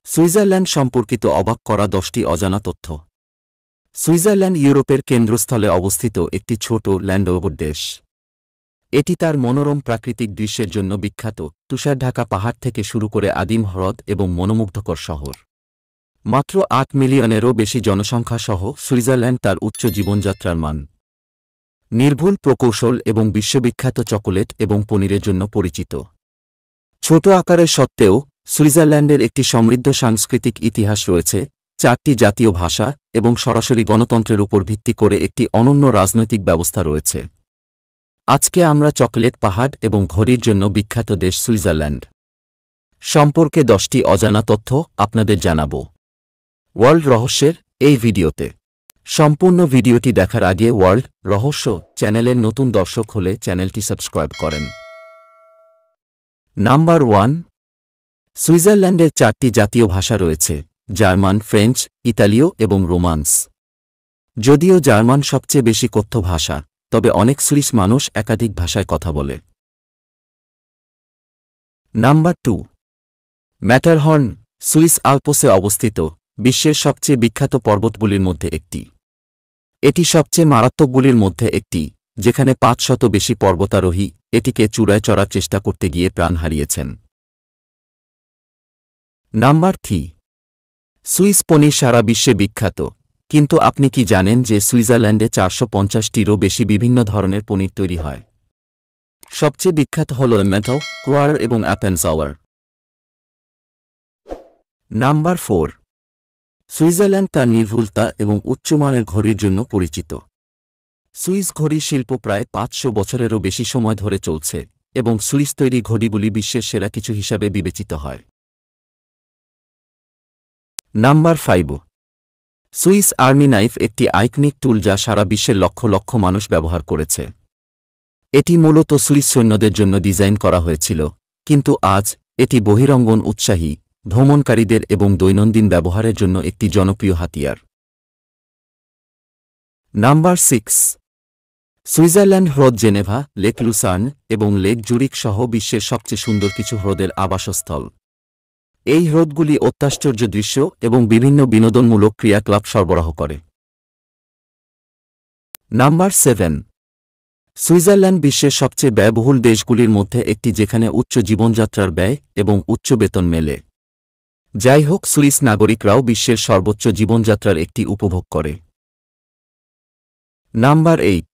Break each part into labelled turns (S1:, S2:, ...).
S1: Switzerland সম্পর্কিত অবাক করা 10টি অজানা তথ্য। সুইজারল্যান্ড ইউরোপের কেন্দ্রস্থলে অবস্থিত একটি ছোট ল্যান্ডলোকড দেশ। এটি তার মনোরম প্রাকৃতিক দৃশ্যের জন্য বিখ্যাত, তুষারঢাকা পাহাড় থেকে শুরু করে আদিম হ্রদ এবং মনোমুগ্ধকর শহর। মাত্র 8 মিলিয়নেরও বেশি জনসংখ্যা সহ সুইজারল্যান্ড তার উচ্চ জীবনযাত্রার মান, নির্ভুল প্রকৌশল এবং বিশ্ববিখ্যাত চকোলেট এবং পনিরের জন্য পরিচিত। ছোট আকারের সত্ত্বেও সুইজারল্যান্ডের একটি সমৃদ্ধ সাংস্কৃতিক ইতিহাস রয়েছে, 4টি জাতীয় ভাষা এবং সরাসরি গণতন্ত্রের উপর ভিত্তি করে একটি অনন্য রাজনৈতিক ব্যবস্থা রয়েছে। আজকে আমরা চকোলেট, পাহাড় এবং ঘড়ির জন্য বিখ্যাত দেশ সুইজারল্যান্ড সম্পর্কে 10টি অজানা তথ্য আপনাদের জানাব ওয়ার্ল্ড রহস্যের এই ভিডিওতে। সম্পূর্ণ ভিডিওটি দেখার আগে ওয়ার্ল্ড রহস্য চ্যানেলের নতুন দর্শক হলে চ্যানেলটি সাবস্ক্রাইব করেন। নাম্বার 1, সুইজারল্যান্ডের 4টি জাতীয় ভাষা রয়েছে: জার্মান, ফ্রেঞ্চ, ইতালীয় এবং রোমান্স। যদিও জার্মান সবচেয়ে বেশি কথ্য ভাষা, তবে অনেক সুইস মানুষ একাধিক ভাষায় কথা বলে। নাম্বার 2, ম্যাটারহর্ন সুইস আল্পসে অবস্থিত বিশ্বের সবচেয়ে বিখ্যাত পর্বতগুলির মধ্যে একটি। এটি সবচেয়ে মারাত্মকগুলির মধ্যে একটি, যেখানে 500 বেশি পর্বতারোহী এটিকে চূড়ায় চড়ার চেষ্টা করতে গিয়ে প্রাণ হারিয়েছেন। নাম্বার 3, সুইস পনির সারা বিশ্বে বিখ্যাত, কিন্তু আপনি কি জানেন যে সুইজারল্যান্ডে 450টিরও বেশি বিভিন্ন ধরনের পনির তৈরি হয়? সবচেয়ে বিখ্যাত হল মেটাল, ক্রোয়ার এবং অ্যাপেনসাওয়ার। নাম্বার 4, সুইজারল্যান্ড তার নির্ভুলতা এবং উচ্চমানের ঘড়ির জন্য পরিচিত। সুইস ঘড়ি শিল্প প্রায় 500 বছরেরও বেশি সময় ধরে চলছে এবং সুইস তৈরি ঘড়িগুলি বিশ্বের সেরা কিছু হিসাবে বিবেচিত হয়। নাম্বার 5, সুইস আর্মি নাইফ একটি আইকনিক টুল যা সারা বিশ্বের লক্ষ লক্ষ মানুষ ব্যবহার করেছে। এটি মূলত সুইস সৈন্যদের জন্য ডিজাইন করা হয়েছিল, কিন্তু আজ এটি বহিরঙ্গন উৎসাহী ভ্রমণকারীদের এবং দৈনন্দিন ব্যবহারের জন্য একটি জনপ্রিয় হাতিয়ার। নাম্বার 6, সুইজারল্যান্ড হ্রদ জেনেভা, লেক লুসার্ন এবং লেক জুরিক সহ বিশ্বের সবচেয়ে সুন্দর কিছু হ্রদের আবাসস্থল। এই হ্রদগুলি অত্যাশ্চর্য দৃশ্য এবং বিভিন্ন বিনোদনমূলক ক্রিয়াকলাপ সরবরাহ করে। নাম্বার 7, সুইজারল্যান্ড বিশ্বের সবচেয়ে ব্যয়বহুল দেশগুলির মধ্যে একটি, যেখানে উচ্চ জীবনযাত্রার ব্যয় এবং উচ্চ বেতন মেলে। যাই হোক, সুইস নাগরিকরাও বিশ্বের সর্বোচ্চ জীবনযাত্রার একটি উপভোগ করে। নাম্বার 8,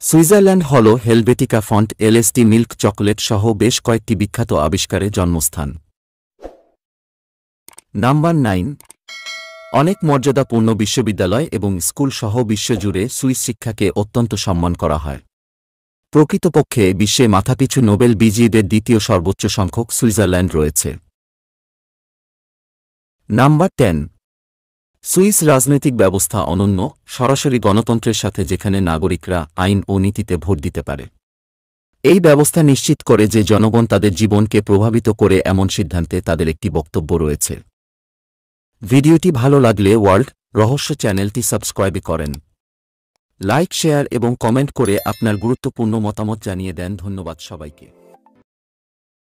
S1: সুইজারল্যান্ড হল Helvetica font, LSD, milk chocolate সহ বেশ কয়েকটি বিখ্যাত আবিষ্কারের জন্মস্থান। নাম্বার 9, অনেক মর্যাদাপূর্ণ বিশ্ববিদ্যালয় এবং স্কুল সহ বিশ্বজুড়ে সুইস শিক্ষাকে অত্যন্ত সম্মান করা হয়। প্রকৃতপক্ষে বিশ্বে মাথাপিছু নোবেল বিজয়ীদের দ্বিতীয় সর্বোচ্চ সংখ্যক সুইজারল্যান্ড রয়েছে। নাম্বার 10, সুইস রাজনৈতিক ব্যবস্থা অনন্য, সরাসরি গণতন্ত্রের সাথে, যেখানে নাগরিকরা আইন ও নীতিতে ভোট দিতে পারে। এই ব্যবস্থা নিশ্চিত করে যে জনগণ তাদের জীবনকে প্রভাবিত করে এমন সিদ্ধান্তে তাদের একটি বক্তব্য রয়েছে। ভিডিওটি ভালো লাগলে ওয়ার্ল্ড রহস্য চ্যানেলটি সাবস্ক্রাইব করেন, লাইক, শেয়ার এবং কমেন্ট করে আপনার গুরুত্বপূর্ণ মতামত জানিয়ে দেন। ধন্যবাদ সবাইকে।